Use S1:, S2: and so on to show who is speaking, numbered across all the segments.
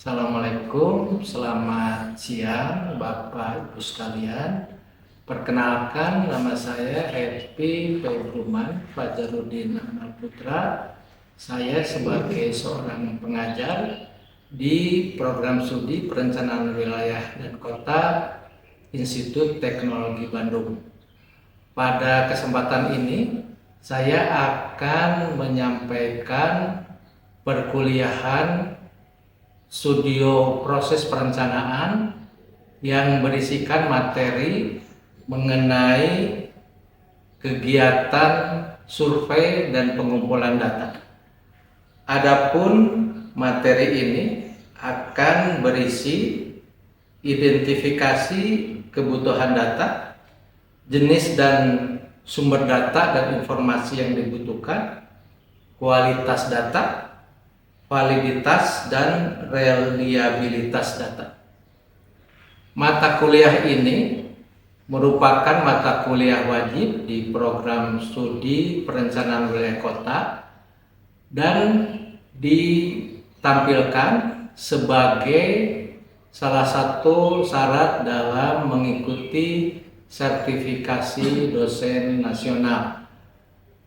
S1: Assalamualaikum, selamat siang Bapak Ibu sekalian. Perkenalkan, nama saya Happy Februman Fajarudin Amal Putra. Saya sebagai seorang pengajar di program studi perencanaan wilayah dan kota Institut Teknologi Bandung. Pada kesempatan ini, saya akan menyampaikan perkuliahan studio proses perencanaan yang berisikan materi mengenai kegiatan survei dan pengumpulan data. Adapun materi ini akan berisi identifikasi kebutuhan data, jenis dan sumber data dan informasi yang dibutuhkan, kualitas data, validitas dan reliabilitas data. Mata kuliah ini merupakan mata kuliah wajib di program studi perencanaan wilayah kota dan ditampilkan sebagai salah satu syarat dalam mengikuti sertifikasi dosen nasional.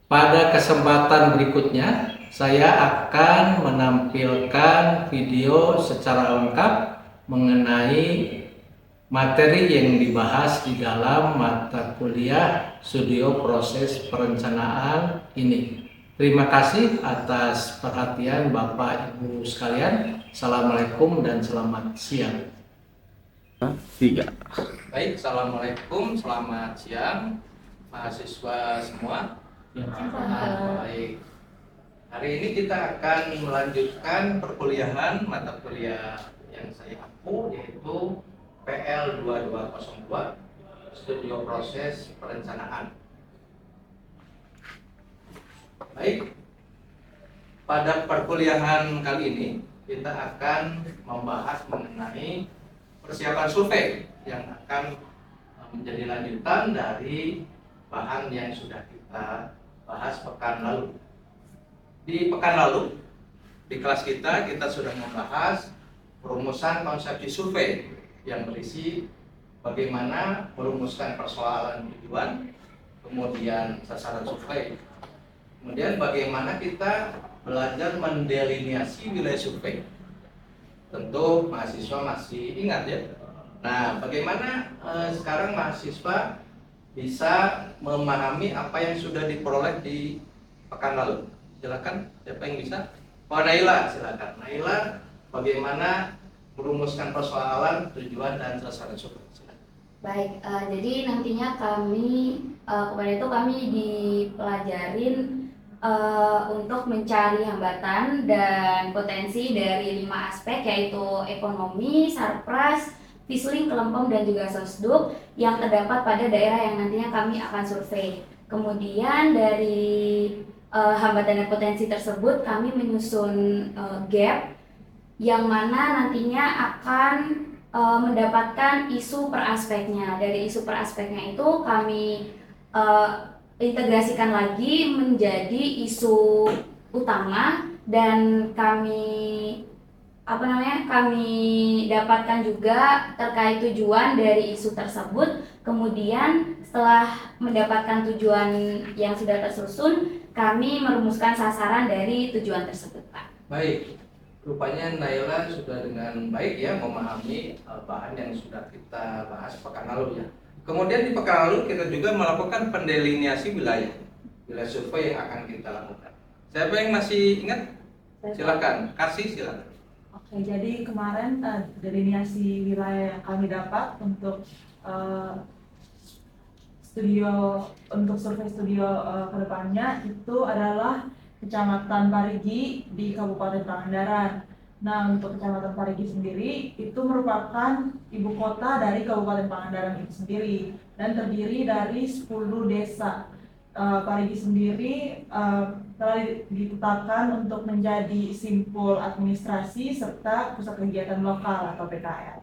S1: Pada kesempatan berikutnya, saya akan menampilkan video secara lengkap mengenai materi yang dibahas di dalam mata kuliah studio proses perencanaan ini. Terima kasih atas perhatian Bapak Ibu sekalian. Assalamualaikum dan selamat siang. Baik, Assalamualaikum, selamat siang mahasiswa semua. Baik. Hari ini kita akan melanjutkan perkuliahan mata kuliah yang saya ampu, yaitu PL 2202 Studio Proses Perencanaan. Baik, pada perkuliahan kali ini kita akan membahas mengenai persiapan survei yang akan menjadi lanjutan dari bahan yang sudah kita bahas pekan lalu. Di pekan lalu, di kelas kita sudah membahas perumusan konsepsi survei yang berisi bagaimana merumuskan persoalan tujuan, kemudian sasaran survei, kemudian bagaimana kita belajar mendelineasi wilayah survei. Tentu mahasiswa masih ingat ya. Nah, bagaimana sekarang mahasiswa bisa memahami apa yang sudah diperoleh di pekan lalu? Silakan, siapa yang bisa? Oh, Naila, silakan. Naila, bagaimana merumuskan persoalan, tujuan, dan sasaran survei?
S2: Baik, jadi nantinya kemarin itu kami dipelajarin untuk mencari hambatan dan potensi dari 5 aspek, yaitu ekonomi, sarpras, Visling, Kelempong, dan juga Sosduk yang terdapat pada daerah yang nantinya kami akan survei. Kemudian dari hambatan dan potensi tersebut kami menyusun gap yang mana nantinya akan mendapatkan isu per aspeknya. Dari isu per aspeknya itu kami integrasikan lagi menjadi isu utama dan kami dapatkan juga terkait tujuan dari isu tersebut. Kemudian setelah mendapatkan tujuan yang sudah tersusun, kami merumuskan sasaran dari tujuan tersebut, Pak.
S1: Baik, rupanya Naila sudah dengan baik ya memahami bahan yang sudah kita bahas pekan lalu ya. Kemudian di pekan lalu kita juga melakukan pendelineasi wilayah survei yang akan kita lakukan. Siapa yang masih ingat? Silakan, silakan.
S3: Oke, jadi kemarin delineasi wilayah yang kami dapat untuk survei studio kedepannya itu adalah Kecamatan Parigi di Kabupaten Pangandaran. Nah, untuk Kecamatan Parigi sendiri itu merupakan ibu kota dari Kabupaten Pangandaran itu sendiri dan terdiri dari 10 desa. Parigi sendiri telah ditetapkan untuk menjadi simpul administrasi serta pusat kegiatan lokal atau PKL.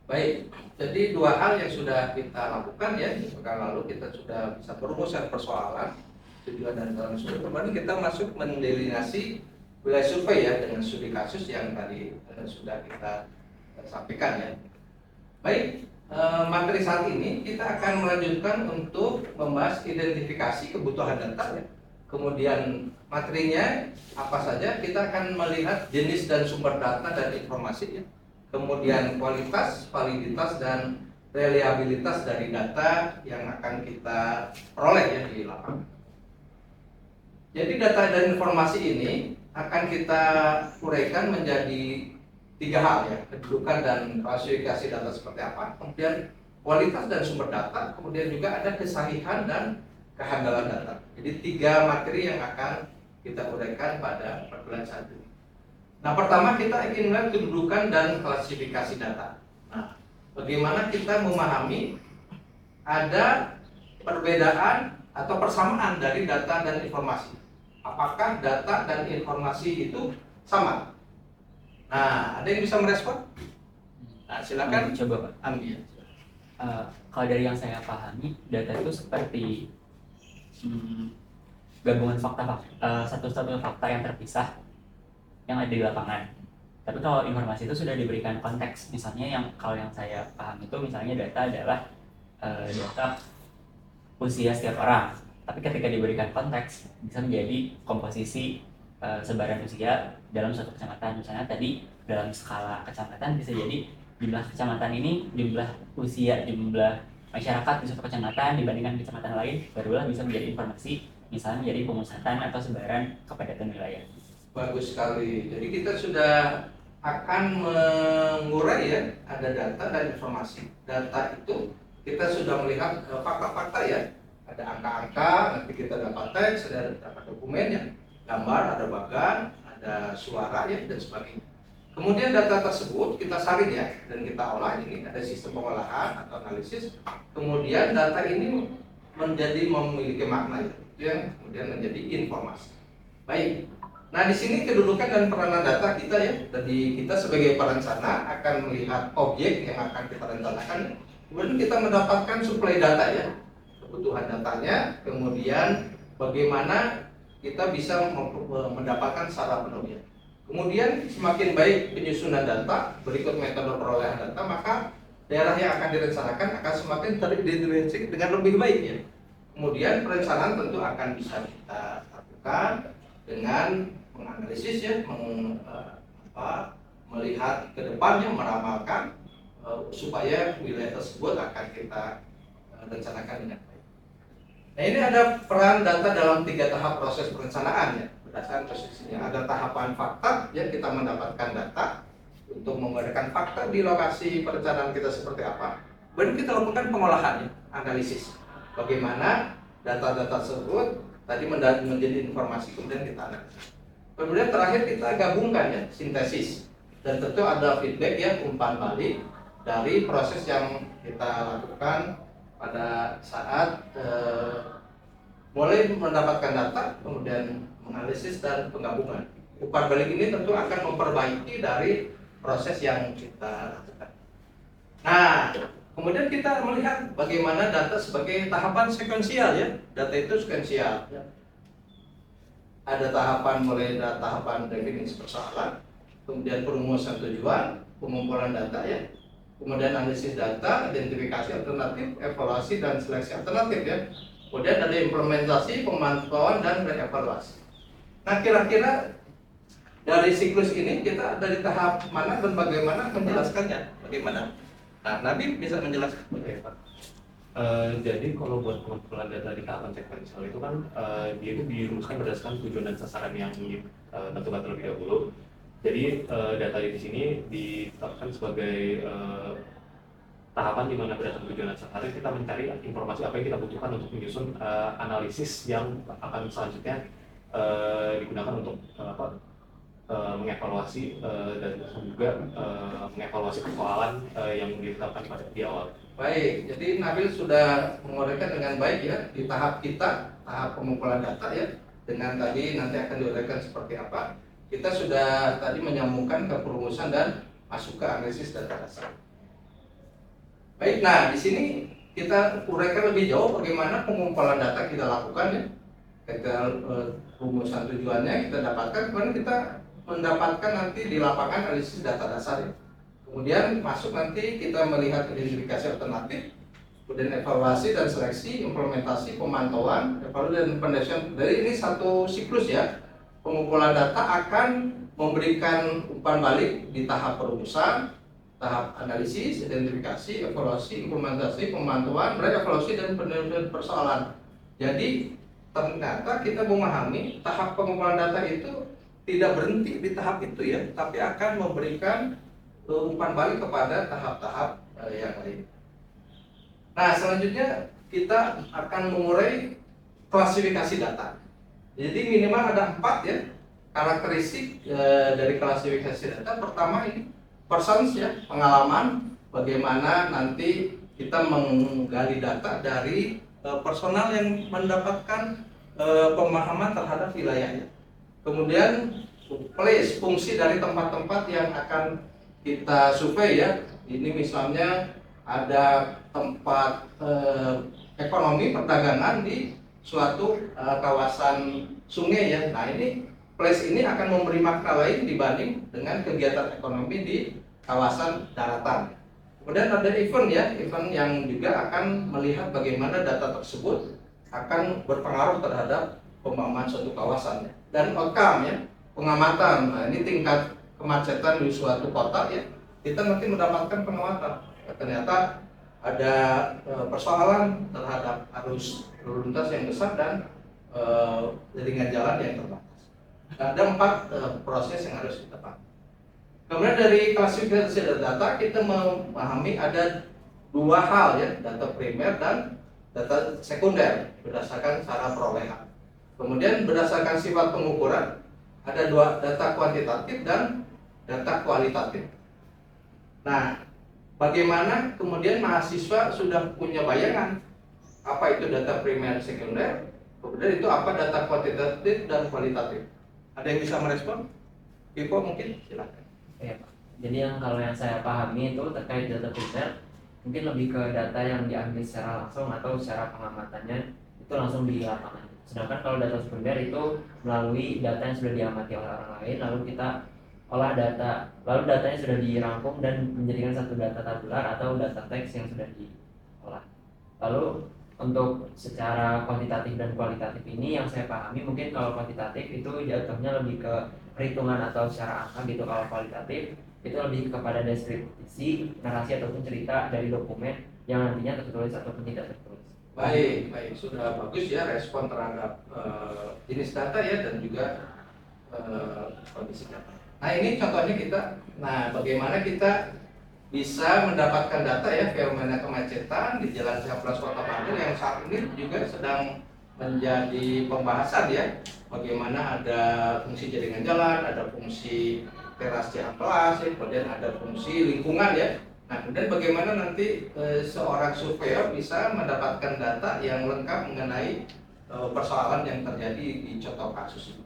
S1: Baik, jadi 2 hal yang sudah kita lakukan ya di pekan lalu, kita sudah bisa perumusan persoalan, tujuan dan sasaran survei. Kemarin kita masuk mendelineasi wilayah survei ya, dengan studi kasus yang tadi sudah kita sampaikan ya. Baik, materi saat ini kita akan melanjutkan untuk membahas identifikasi kebutuhan data ya. Kemudian materinya apa saja, kita akan melihat jenis dan sumber data dan informasi ya. Kemudian kualitas, validitas, dan reliabilitas dari data yang akan kita peroleh ya di lapangan. Jadi data dan informasi ini akan kita uraikan menjadi 3 hal ya, kedudukan dan klasifikasi data seperti apa, kemudian kualitas dan sumber data, kemudian juga ada kesahihan dan kehandalan data. Jadi 3 materi yang akan kita uraikan pada perkuliahan saat ini. Nah, pertama kita ingin melihat kedudukan dan klasifikasi data. Nah, bagaimana kita memahami ada perbedaan atau persamaan dari data dan informasi. Apakah data dan informasi itu sama? Nah, ada yang bisa merespon? Nah, silakan.
S4: Coba Pak.
S1: Ambil.
S4: Kalau dari yang saya pahami, data itu seperti gabungan satu-satunya fakta yang terpisah yang ada di lapangan. Tapi kalau informasi itu sudah diberikan konteks, misalnya kalau yang saya paham itu misalnya data adalah data usia setiap orang. Tapi ketika diberikan konteks bisa menjadi komposisi sebaran usia dalam suatu kecamatan. Misalnya tadi dalam skala kecamatan bisa jadi jumlah kecamatan ini, jumlah usia, jumlah masyarakat di suatu kecamatan dibandingkan kecamatan lain, barulah bisa menjadi informasi, misalnya menjadi pemusatan atau sebaran kepadatan wilayah.
S1: Bagus sekali. Jadi kita sudah akan mengurai ya, ada data dan informasi. Data itu kita sudah melihat fakta-fakta ya, ada angka-angka, nanti kita dapat teks, ada dapat dokumen ya, gambar, ada bagan, ada suara ya, dan sebagainya. Kemudian data tersebut kita saring ya, dan kita olah. Ini ada sistem pengolahan atau analisis. Kemudian data ini memiliki makna ya, itu yang kemudian menjadi informasi. Baik. Nah, di sini kedudukan dan peranan data kita ya. Jadi kita sebagai perencana akan melihat objek yang akan kita rencanakan. Kemudian kita mendapatkan suplai data ya, kebutuhan datanya. Kemudian bagaimana kita bisa mendapatkan secara penuh ya. Kemudian semakin baik penyusunan data, berikut metode perolehan data, maka daerah yang akan direncanakan akan semakin teridentifikasi dengan lebih baik ya. Kemudian perencanaan tentu akan bisa kita lakukan dengan menganalisis ya, melihat ke depannya, meramalkan supaya wilayah tersebut akan kita rencanakan dengan baik. Nah, ini ada peran data dalam 3 tahap proses perencanaan ya. Berdasarkan posisinya ada tahapan fakta ya, kita mendapatkan data untuk menggunakan fakta di lokasi perencanaan kita seperti apa. Kemudian kita lakukan pengolahan ya, analisis. Bagaimana data-data tersebut tadi menjadi informasi, kemudian kita analisis. Kemudian terakhir kita gabungkan ya, sintesis. Dan tentu ada feedback ya, umpan balik dari proses yang kita lakukan pada saat mulai mendapatkan data, kemudian menganalisis dan penggabungan. Umpan balik ini tentu akan memperbaiki dari proses yang kita lakukan. Nah, kemudian kita melihat bagaimana data sebagai tahapan sekuensial ya. Data itu sekuensial. Ya. Ada tahapan mulai dari tahapan definisi persoalan, kemudian perumusan tujuan, pengumpulan data ya, kemudian analisis data, identifikasi alternatif, evaluasi dan seleksi alternatif ya. Kemudian ada implementasi, pemantauan dan reevaluasi. Nah, kira-kira dari siklus ini kita dari tahap mana dan bagaimana menjelaskannya? Bagaimana? Nah, Nabi bisa menjelaskan.
S5: Oke, Pak. Jadi kalau buat pengumpulan data di tahapan sekuensial itu kan dia itu dirumuskan berdasarkan tujuan dan sasaran yang ditentukan terlebih dahulu. Jadi data di sini ditetapkan sebagai tahapan di mana berdasarkan tujuan dan sasaran kita mencari informasi apa yang kita butuhkan untuk menyusun analisis yang akan selanjutnya digunakan untuk mengevaluasi dan juga mengevaluasi persoalan yang ditetapkan di awal.
S1: Baik, jadi Nabil sudah menguraikan dengan baik ya di tahap kita, tahap pengumpulan data ya, dengan tadi nanti akan diuraikan seperti apa. Kita sudah tadi menyambungkan ke perumusan dan masuk ke analisis data dasar. Baik, nah di sini kita uraikan lebih jauh bagaimana pengumpulan data kita lakukan ya. kita rumusan tujuannya kita dapatkan, kemudian kita mendapatkan nanti di lapangan analisis data dasar ya. Kemudian masuk nanti kita melihat identifikasi alternatif, kemudian evaluasi dan seleksi, implementasi, pemantauan, evaluasi dan pendesain. Dari ini satu siklus ya. Pengumpulan data akan memberikan umpan balik di tahap perumusan, tahap analisis, identifikasi, evaluasi, implementasi, pemantauan, evaluasi dan penelitian persoalan. Jadi ternyata kita memahami tahap pengumpulan data itu tidak berhenti di tahap itu ya, tapi akan memberikan umpan balik kepada tahap-tahap yang lain. Nah, selanjutnya kita akan mengurai klasifikasi data. Jadi minimal ada 4 ya karakteristik dari klasifikasi data. Pertama ini persons ya, pengalaman, bagaimana nanti kita menggali data dari personal yang mendapatkan pemahaman terhadap wilayahnya. Kemudian place, fungsi dari tempat-tempat yang akan kita survei ya. Ini misalnya ada tempat ekonomi perdagangan di suatu kawasan sungai ya. Nah ini place ini akan memberi makna lain dibanding dengan kegiatan ekonomi di kawasan daratan. Kemudian ada event ya, event yang juga akan melihat bagaimana data tersebut akan berpengaruh terhadap pembangunan suatu kawasan ya. Dan outcome ya, pengamatan. Nah ini tingkat kemacetan di suatu kota ya, kita nanti mendapatkan pengamatan. Ternyata ada persoalan terhadap arus lalu lintas yang besar dan jaringan jalan yang terbatas. Ada 4 proses yang harus kita pahami. Kemudian dari klasifikasi data kita memahami ada 2 hal ya, data primer dan data sekunder berdasarkan cara perolehan. Kemudian berdasarkan sifat pengukuran ada 2 data kuantitatif dan data kualitatif. Nah, bagaimana kemudian mahasiswa sudah punya bayangan apa itu data primer sekunder, kemudian itu apa data kuantitatif dan kualitatif. Ada yang bisa merespon? Ipo mungkin silakan.
S6: Ya, Pak. Jadi kalau yang saya pahami itu terkait data primer mungkin lebih ke data yang diambil secara langsung atau secara pengamatannya itu langsung di lapangan. Sedangkan kalau data sekunder itu melalui data yang sudah diamati oleh orang lain, lalu kita olah data, lalu datanya sudah dirangkum dan menjadikan satu data tabular atau data teks yang sudah diolah. Lalu untuk secara kuantitatif dan kualitatif ini yang saya pahami mungkin kalau kuantitatif itu jatuhnya lebih ke perhitungan atau secara angka gitu. Kalau kualitatif itu lebih kepada deskripsi, narasi ataupun cerita dari dokumen yang nantinya tertulis ataupun tidak tertulis.
S1: Baik, sudah bagus ya respon terhadap jenis data ya dan juga kondisi data. Nah ini contohnya kita, nah bagaimana kita bisa mendapatkan data ya fenomena kemacetan di Jalan Cihamplas Kota Bandung yang saat ini juga sedang menjadi pembahasan ya. Bagaimana ada fungsi jaringan jalan, ada fungsi teras Cihamplas, ya, kemudian ada fungsi lingkungan ya. Nah kemudian bagaimana nanti seorang surveyor bisa mendapatkan data yang lengkap mengenai persoalan yang terjadi di contoh kasus ini.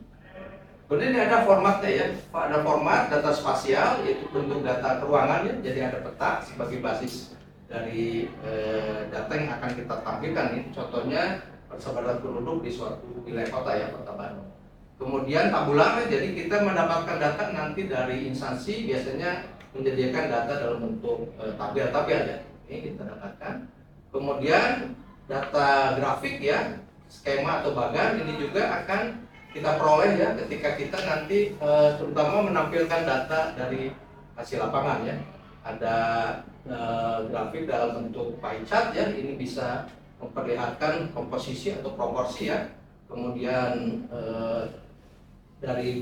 S1: Kemudian ini ada formatnya ya, ada format data spasial yaitu bentuk data keruangan ya, jadi ada peta sebagai basis dari data yang akan kita tampilkan ini. Contohnya persebaran penduduk di suatu wilayah kota ya, Kota Bandung. Kemudian tabular, jadi kita mendapatkan data nanti dari instansi biasanya menyediakan data dalam bentuk tabel-tabel ya, ini kita dapatkan. Kemudian data grafik ya, skema atau bagan ini juga akan kita peroleh ya ketika kita nanti terutama menampilkan data dari hasil lapangan ya. Ada grafik dalam bentuk pie chart ya, ini bisa memperlihatkan komposisi atau proporsi ya. Kemudian dari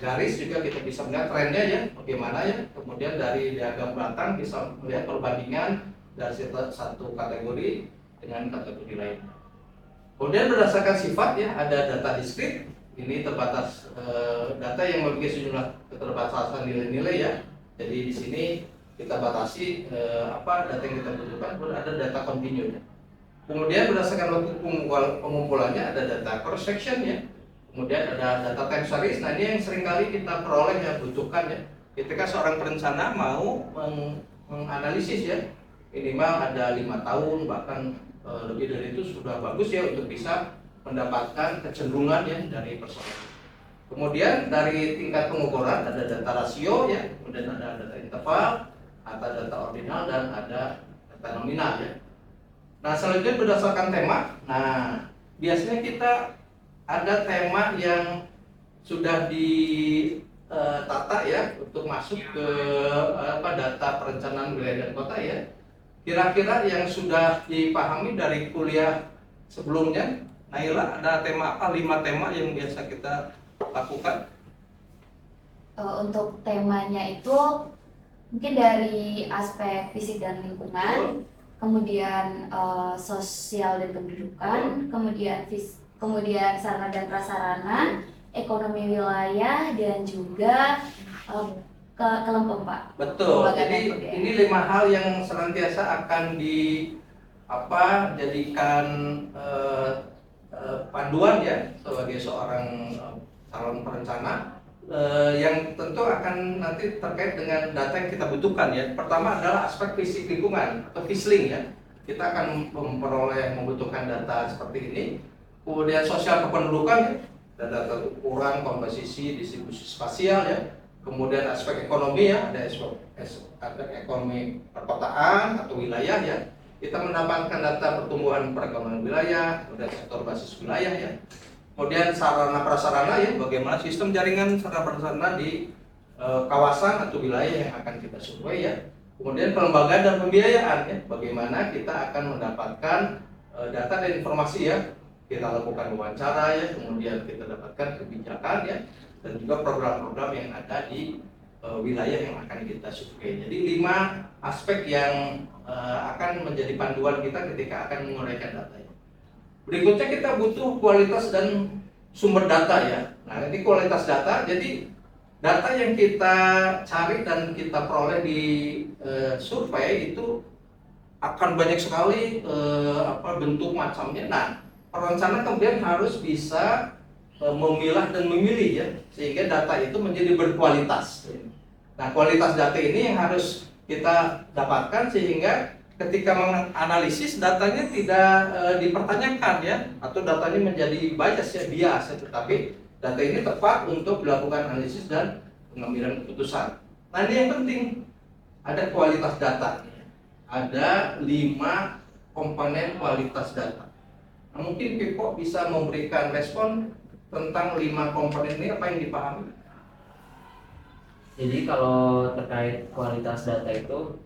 S1: garis juga kita bisa melihat trennya ya, bagaimana ya. Kemudian dari diagram batang bisa melihat perbandingan dari satu kategori dengan kategori lain. Kemudian berdasarkan sifat ya, ada data diskrit, ini terbatas data yang memiliki sejumlah keterbatasan nilai-nilai ya. Jadi di sini kita batasi apa data yang kita butuhkan, kemudian ada data continue. Kemudian berdasarkan waktu pengumpulannya ada data cross section ya. Kemudian ada data time series. Nah ini yang seringkali kita peroleh ya, butuhkan ya. Ketika seorang perencana mau menganalisis ya, minimal ada 5 tahun bahkan lebih dari itu sudah bagus ya untuk bisa mendapatkan kecenderungan ya dari personel. Kemudian dari tingkat pengukuran ada data rasio ya, kemudian ada data interval, ada data ordinal dan ada data nominal ya. Nah selanjutnya berdasarkan tema. Nah biasanya kita ada tema yang sudah ditata ya untuk masuk ke data perencanaan wilayah dan kota ya. Kira-kira yang sudah dipahami dari kuliah sebelumnya, Naila, ada tema apa? 5 tema yang biasa kita lakukan.
S2: Untuk temanya itu mungkin dari aspek fisik dan lingkungan, kemudian sosial dan kependudukan, kemudian sarana dan prasarana, ekonomi wilayah, dan juga kelompok Pak.
S1: Betul.
S2: Lembaga
S1: Jadi
S2: dan kebudayaan.
S1: ini 5 hal yang senantiasa akan jadikan panduan ya sebagai seorang calon perencana yang tentu akan nanti terkait dengan data yang kita butuhkan ya. Pertama adalah aspek fisik lingkungan atau fisling ya. Kita akan membutuhkan data seperti ini. Kemudian sosial kependudukan ya, data ukuran, komposisi, distribusi spasial ya. Kemudian aspek ekonomi ya, ada aspek ekonomi perkotaan atau wilayah ya. Kita mendapatkan data pertumbuhan perekonomian wilayah, kemudian sektor basis wilayah ya. Kemudian sarana prasarana ya, bagaimana sistem jaringan sarana prasarana di kawasan atau wilayah yang akan kita survei ya. Kemudian pelembagaan dan pembiayaan ya, bagaimana kita akan mendapatkan data dan informasi ya. Kita lakukan wawancara ya, kemudian kita dapatkan kebijakan ya, dan juga program-program yang ada di wilayah yang akan kita survei. Jadi 5 aspek yang akan menjadi panduan kita ketika akan menguraikan data. Berikutnya kita butuh kualitas dan sumber data ya. Nah ini kualitas data, jadi data yang kita cari dan kita peroleh di survei itu akan banyak sekali bentuk macamnya. Nah perencana kemudian harus bisa memilah dan memilih ya, sehingga data itu menjadi berkualitas. Nah kualitas data ini yang harus kita dapatkan sehingga ketika menganalisis datanya tidak dipertanyakan ya, atau datanya menjadi bias ya, tetapi data ini tepat untuk dilakukan analisis dan pengambilan keputusan. Nah ini yang penting, ada kualitas data. Ada 5 komponen kualitas data. Nah, mungkin Pipo bisa memberikan respon tentang 5 komponen ini, apa yang dipahami?
S6: Jadi kalau terkait kualitas data itu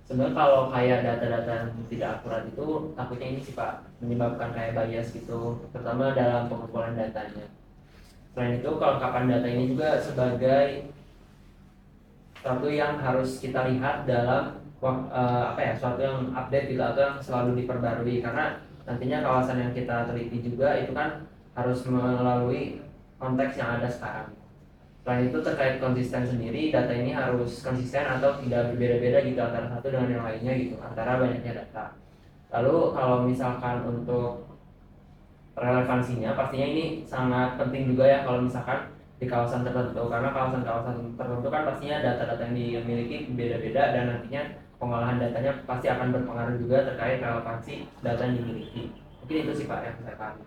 S6: sebenarnya kalau kayak data-data yang tidak akurat itu takutnya ini sih Pak, menyebabkan kayak bias gitu, terutama dalam pengumpulan datanya. Selain itu kelengkapan data ini juga sebagai sesuatu yang harus kita lihat dalam suatu yang update gitu atau yang selalu diperbarui, karena nantinya kawasan yang kita teliti juga itu kan harus melalui konteks yang ada sekarang. Selain itu terkait konsisten sendiri, data ini harus konsisten atau tidak berbeda-beda gitu antara satu dengan yang lainnya gitu, antara banyaknya data. Lalu kalau misalkan untuk relevansinya, pastinya ini sangat penting juga ya kalau misalkan di kawasan tertentu, karena kawasan-kawasan tertentu kan pastinya data-data yang dimiliki beda-beda dan nantinya pengolahan datanya pasti akan berpengaruh juga terkait relevansi data yang dimiliki. Mungkin itu sih Pak yang saya pahami.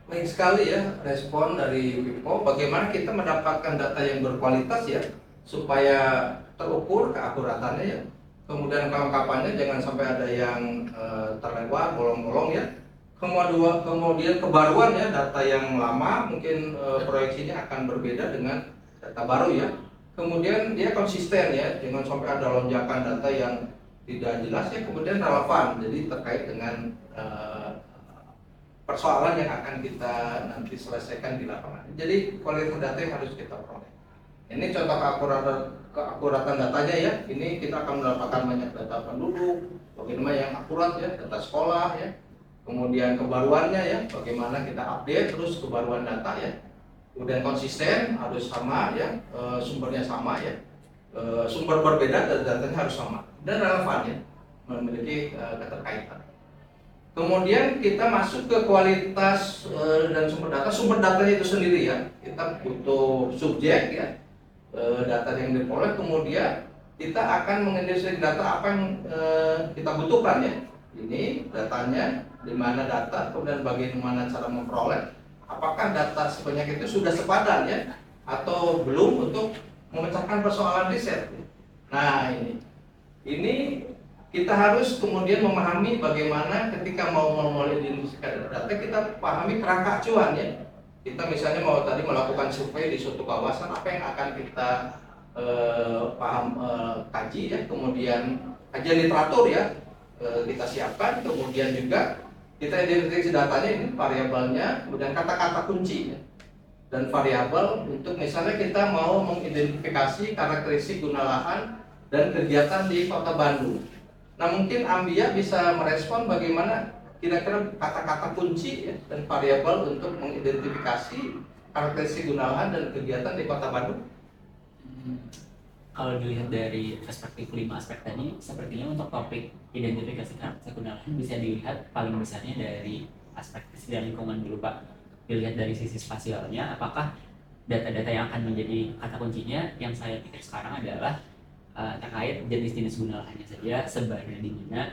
S1: Baik sekali ya respon dari Pipo, bagaimana kita mendapatkan data yang berkualitas ya, supaya terukur keakuratannya ya, kemudian kelengkapannya jangan sampai ada yang terlewat, bolong-bolong ya. Kemudian kebaruan ya, data yang lama mungkin proyeksinya akan berbeda dengan data baru ya. Kemudian dia konsisten ya, jangan sampai ada lonjakan data yang tidak jelas ya, kemudian relevan, jadi terkait dengan persoalan yang akan kita nanti selesaikan di lapangan. Jadi kualitas data yang harus kita peroleh. Ini contoh keakuratan datanya ya. Ini kita akan mendapatkan banyak data penduduk, bagaimana yang akurat ya, data sekolah ya. Kemudian kebaruannya ya, bagaimana kita update terus kebaruan data ya. Kemudian konsisten harus sama ya, sumbernya sama ya. Sumber berbeda dan datanya harus sama dan relevan ya, memiliki keterkaitan. Kemudian kita masuk ke kualitas dan sumber data. Sumber datanya itu sendiri ya, kita butuh subjek ya, data yang diperoleh. Kemudian kita akan mengindustrikan data apa yang kita butuhkan ya. Ini datanya, di mana data, kemudian bagaimana cara memperoleh, apakah data sebanyak itu sudah sepadan ya, atau belum untuk memecahkan persoalan riset. Nah ini kita harus kemudian memahami bagaimana ketika mau mengidentifikasi data, kita pahami kerangka acuan ya. Kita misalnya mau tadi melakukan survei di suatu kawasan, apa yang akan kita kaji ya, kemudian kajian literatur ya, kita siapkan, kemudian juga kita identifikasi datanya, ini variabelnya, kemudian kata-kata kunci ya, dan variabel untuk misalnya kita mau mengidentifikasi karakteristik guna lahan dan kegiatan di Kota Bandung. Nah mungkin Ambia bisa merespon bagaimana kira-kira kata-kata kunci ya, dan variabel untuk mengidentifikasi karakteristik guna lahan dan kegiatan di Kota Bandung.
S4: Kalau dilihat dari perspektif 5 aspek tadi, sepertinya untuk topik identifikasi karakteristik guna lahan bisa dilihat paling besarnya dari aspek kesediaan lingkungan dulu Pak. Dilihat dari sisi spasialnya, apakah data-data yang akan menjadi kata kuncinya, yang saya pikir sekarang adalah terkait jenis-jenis guna lahannya saja, sebarnya di mana,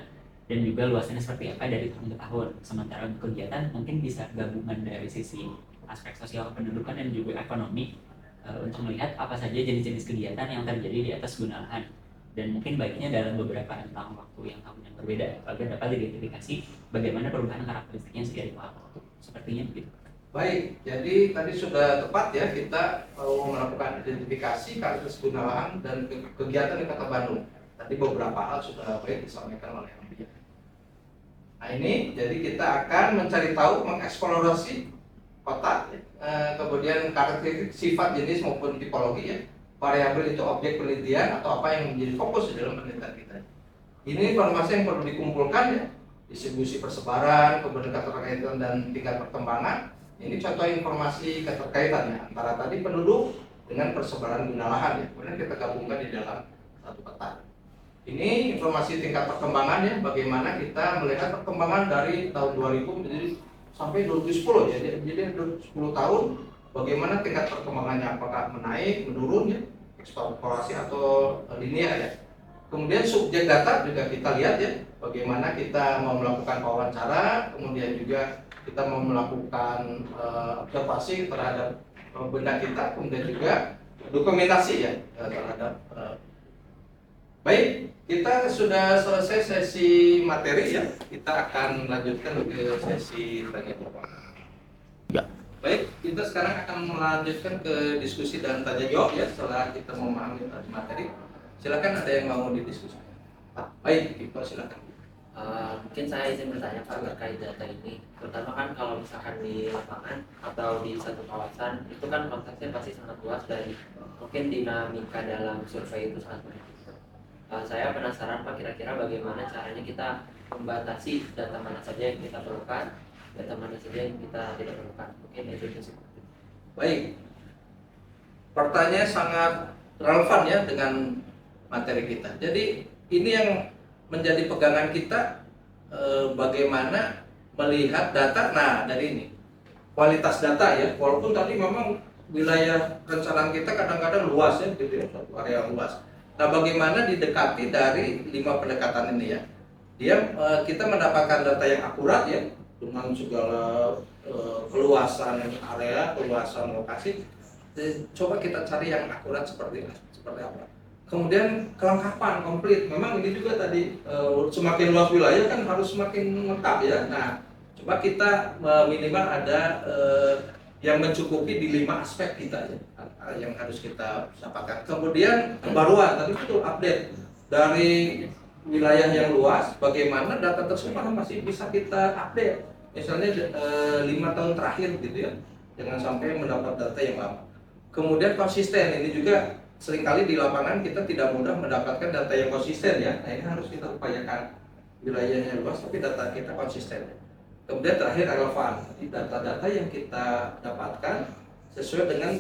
S4: dan juga luasannya seperti apa dari tahun ke tahun. Sementara untuk kegiatan mungkin bisa gabungan dari sisi aspek sosial kependudukan dan juga ekonomi, untuk melihat apa saja jenis-jenis kegiatan yang terjadi di atas guna lahan, dan mungkin baiknya dalam beberapa rentang waktu yang tahun yang berbeda agar dapat diidentifikasi bagaimana perubahan karakteristiknya seiring waktu. Sepertinya begitu.
S1: Baik, jadi tadi sudah tepat ya, kita mau melakukan identifikasi karakteristik guna lahan dan kegiatan di Kota Bandung. Tadi beberapa hal sudah baik disampaikan oleh Ambia. Nah ini, jadi kita akan mencari tahu, mengeksplorasi kota, kemudian karakteristik sifat jenis maupun tipologi ya, variabel itu objek penelitian atau apa yang menjadi fokus di dalam penelitian kita. Ini informasi yang perlu dikumpulkan ya, distribusi persebaran, kemudian keterkaitan dan tingkat perkembangan. Ini contoh informasi keterkaitannya antara tadi penduduk dengan persebaran guna lahan ya, kemudian kita gabungkan di dalam satu peta. Ini informasi tingkat perkembangan ya, bagaimana kita melihat perkembangan dari tahun 2000 menjadi sampai 2010 ya, jadi 10 tahun bagaimana tingkat perkembangannya, apakah menaik, menurun ya, eksplorasi atau linear ya. Kemudian subjek data juga kita lihat ya, bagaimana kita mau melakukan wawancara, kemudian juga kita mau melakukan observasi terhadap benda kita, kemudian juga dokumentasi ya terhadap. Baik, kita sudah selesai sesi materi ya. Kita akan lanjutkan ke sesi tanya jawab. Ya. Baik, kita sekarang akan melanjutkan ke diskusi dan tanya jawab ya setelah kita memahami materi. Silakan, ada yang mau didiskusikan. Baik, kita silakan.
S6: Mungkin saya izin bertanya Pak terkait data ini. Pertama kan kalau misalkan di lapangan atau di satu kawasan itu kan konteksnya pasti sangat luas dan mungkin dinamika dalam survei itu sangat banyak. Saya penasaran Pak, kira-kira bagaimana caranya kita membatasi data mana saja yang kita perlukan, data mana saja yang kita tidak perlukan. Mungkin itu seperti itu.
S1: Baik, pertanyaan sangat relevan ya dengan materi kita. Jadi ini yang menjadi pegangan kita, bagaimana melihat data. Nah dari ini kualitas data ya, walaupun tadi memang wilayah perencanaan kita kadang-kadang luas ya, gitu ya, satu area luas. Nah bagaimana didekati dari 5 pendekatan ini ya, kita mendapatkan data yang akurat ya, dengan segala keluasan area, keluasan lokasi. Coba kita cari yang akurat seperti apa. Kemudian kelengkapan komplit. Memang ini juga tadi semakin luas wilayah kan harus semakin lengkap ya. Nah, coba kita minimal ada yang mencukupi di 5 aspek kita ya, yang harus kita dapatkan. Kemudian kebaruan tadi betul update dari wilayah yang luas, bagaimana data tersebut masih bisa kita update. Misalnya 5 tahun terakhir gitu ya, jangan sampai mendapat data yang lama. Kemudian konsisten, ini juga seringkali di lapangan kita tidak mudah mendapatkan data yang konsisten ya. Nah ini harus kita upayakan, wilayahnya luas tapi data kita konsisten. Kemudian terakhir relevan, data-data yang kita dapatkan sesuai dengan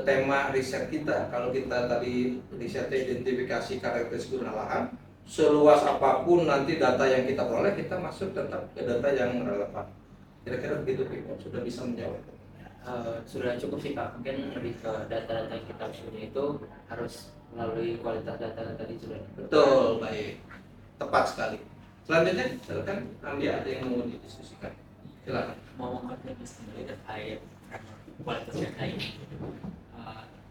S1: tema riset kita. Kalau kita tadi risetnya identifikasi karakteristik guna lahan, seluas apapun nanti data yang kita peroleh, kita masuk tetap ke data yang relevan. Kira-kira begitu Pak, sudah bisa menjawab.
S6: Sudah cukup sih Pak, mungkin lebih ke data-data yang kita punya itu harus melalui kualitas data tadi sudah.
S1: Betul, baik, tepat sekali. Selanjutnya, silakan Ambia, ada yang mau didiskusikan. Silakan.
S4: Mau mengkonfirmasi kembali terkait kualitas data ini.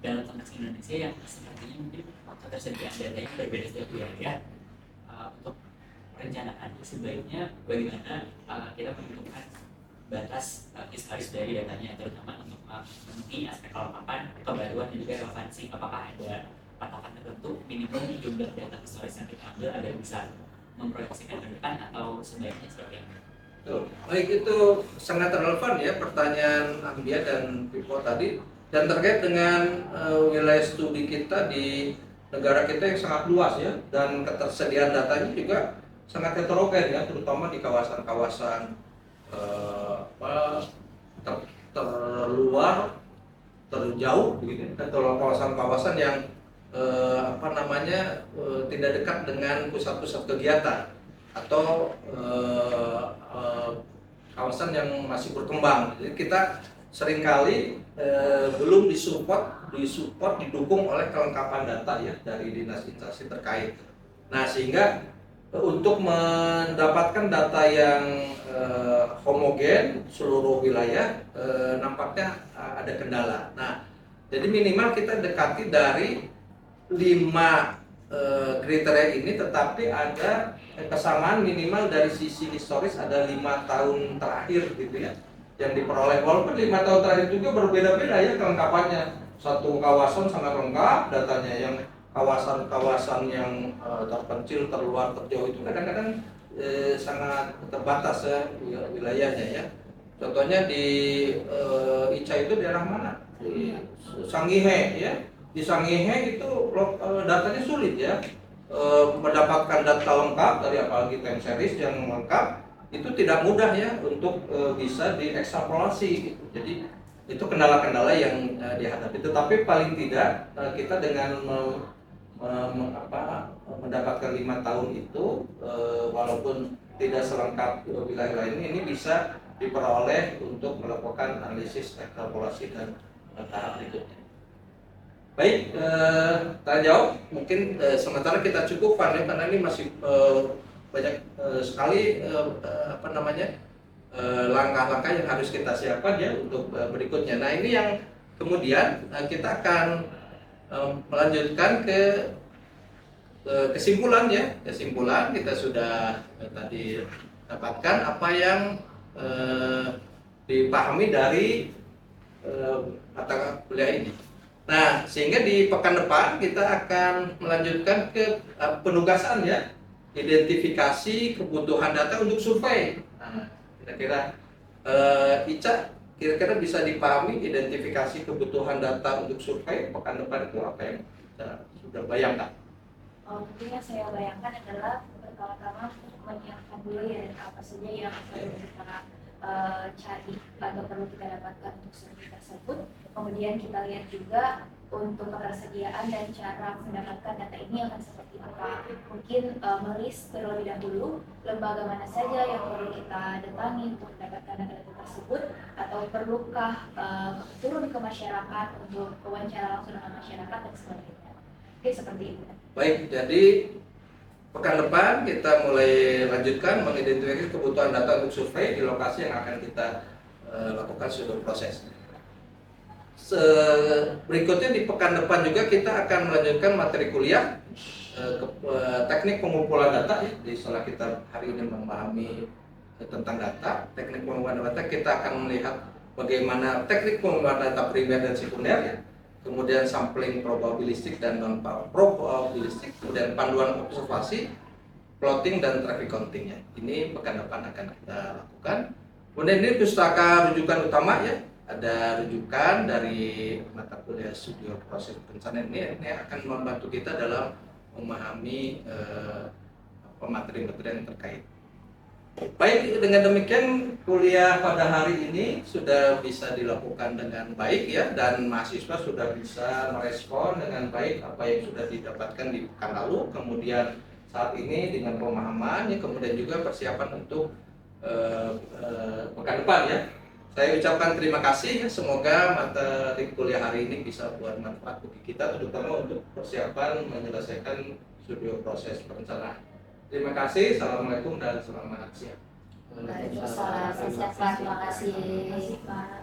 S4: Dalam konteks Indonesia yang sepertinya mungkin ketersediaan data yang berbeda setiap wilayah, untuk perencanaan sebaiknya bagaimana kita menentukan batas historis dari datanya, terutama untuk memenuhi aspek kelengkapan, kebaruan dan juga relevansi. Apakah ada patokan tertentu minimal jumlah data historis yang kita ambil agar bisa memproyeksikan ke depan, atau sebaiknya seperti apa?
S1: Baik, itu sangat relevan ya pertanyaan Ambia dan Pipo tadi, dan terkait dengan wilayah studi kita di negara kita yang sangat luas ya, dan ketersediaan datanya juga sangat heterogen ya, terutama di kawasan-kawasan terluar, terjauh begitu, atau kawasan-kawasan yang tidak dekat dengan pusat-pusat kegiatan, atau kawasan yang masih berkembang. Jadi kita seringkali belum didukung oleh kelengkapan data ya dari dinas instansi terkait. Nah, sehingga untuk mendapatkan data yang homogen seluruh wilayah nampaknya ada kendala. Nah, jadi minimal kita dekati dari 5 kriteria ini, tetapi ada kesamaan minimal dari sisi historis, ada 5 tahun terakhir gitu ya yang diperoleh, walaupun 5 tahun terakhir juga berbeda-beda ya kelengkapannya. Satu kawasan sangat lengkap datanya, yang kawasan-kawasan yang terpencil, terluar, terjauh itu kadang-kadang sangat terbatas ya wilayahnya ya. Contohnya di Ica itu daerah mana? Di Sangihe ya. Di Sangihe itu datanya sulit ya, mendapatkan data lengkap dari apalagi time series yang lengkap itu tidak mudah ya untuk bisa diekstrapolasi gitu. Jadi itu kendala-kendala yang dihadapi. Tetapi paling tidak kita dengan mendapatkan 5 tahun itu, walaupun tidak selengkap wilayah lain, ini bisa diperoleh untuk melakukan analisis ekstrapolasi dan tahap berikutnya. Baik, tanya jawab mungkin sementara kita cukupkan ya, karena ini masih banyak sekali langkah-langkah yang harus kita siapkan ya untuk berikutnya. Nah, ini yang kemudian kita akan melanjutkan ke kesimpulan ya. Kesimpulan kita sudah tadi dapatkan apa yang dipahami dari mata kuliah ini. Nah, sehingga di pekan depan kita akan melanjutkan ke penugasan ya, identifikasi kebutuhan data untuk survei. Nah, kira-kira Ica, kira-kira bisa dipahami identifikasi kebutuhan data untuk survei pekan depan itu apa yang kita sudah bayangkan?
S2: Mungkin yang saya bayangkan adalah pertama-tama menyiapkan dulu ya data apa saja yang perlu kita cari atau perlu kita dapatkan untuk survei tersebut. Kemudian kita lihat juga untuk ketersediaan dan cara mendapatkan data ini akan seperti apa. Mungkin melis terlebih dahulu lembaga mana saja yang perlu kita datangi untuk mendapatkan data tersebut, atau perlukah turun ke masyarakat untuk wawancara langsung dengan masyarakat dan sebagainya. Oke, seperti itu.
S1: Baik, jadi pekan depan kita mulai lanjutkan mengidentifikasi kebutuhan data untuk survei di lokasi yang akan kita lakukan studi proses. Berikutnya di pekan depan juga kita akan melanjutkan materi kuliah teknik pengumpulan data ya. Jadi setelah kita hari ini memahami tentang data, teknik pengumpulan data, kita akan melihat bagaimana teknik pengumpulan data primer dan sekunder ya. Kemudian sampling probabilistik dan non probabilistik, kemudian panduan observasi, plotting dan traffic countingnya. Ini pekan depan akan kita lakukan. Kemudian ini pustaka rujukan utama ya. Ada rujukan dari mata kuliah studio proses perencanaan ini akan membantu kita dalam memahami materi-materi yang terkait. Baik, dengan demikian kuliah pada hari ini sudah bisa dilakukan dengan baik ya, dan mahasiswa sudah bisa merespon dengan baik apa yang sudah didapatkan di pekan lalu. Kemudian saat ini dengan pemahaman ya, kemudian juga persiapan untuk pekan depan ya. Saya ucapkan terima kasih ya, semoga materi kuliah hari ini bisa buat manfaat bagi kita, terutama untuk persiapan menyelesaikan studio proses perencanaan. Terima kasih. Assalamualaikum dan selamat siang.
S2: Waalaikumsalam. Siap, Pak. Terima kasih, Pak.